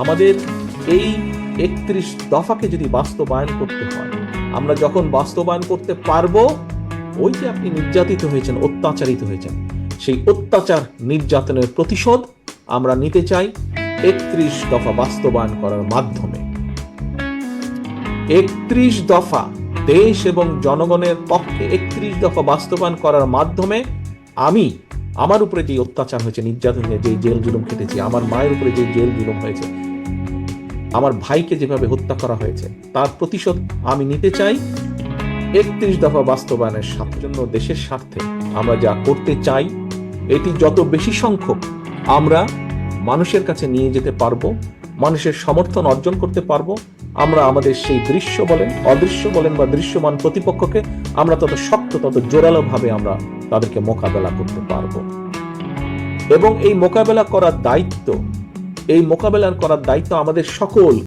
আমাদের এই 31 দফাকে যদি বাস্তবায়ন করতে হয়, আমরা যখন বাস্তবায়ন করতে পারবো, ওই যে আপনি নির্যাতিত হয়েছেন, অত্যাচারিত হয়েছেন, সেই অত্যাচার নির্যাতনের প্রতিশোধ আমরা নিতে চাই 31 দফা বাস্তবায়ন করার মাধ্যমে। 31 দফা দেশ এবং জনগণের পক্ষে 31 দফা বাস্তবায়ন করার মাধ্যমে আমি আমার উপরে যে অত্যাচার হয়েছে, নির্যাতন হয়েছে, যে জেল জুলুম খেটেছি, আমার মায়ের উপরে যে জেল জুলুম হয়েছে, আমার ভাইকে যেভাবে হত্যা করা হয়েছে, তার প্রতিশোধ আমি নিতে চাই 31 দফা বাস্তবায়নের জন্য। দেশের স্বার্থে আমরা যা করতে চাই, এটি যত বেশি সংখ্যক আমরা মানুষের কাছে নিয়ে যেতে পারবো, মানুষের সমর্থন অর্জন করতে পারবো, আমরা আমাদের সেই দৃশ্য বলেন, অদৃশ্য বলেন বা দৃশ্যমান প্রতিপক্ষকে আমরা তত শক্ত, তত জোরালো ভাবে আমরা তাদেরকে মোকাবেলা করতে পারবো। এবং এই মোকাবেলা করার দায়িত্ব আমাদের সকল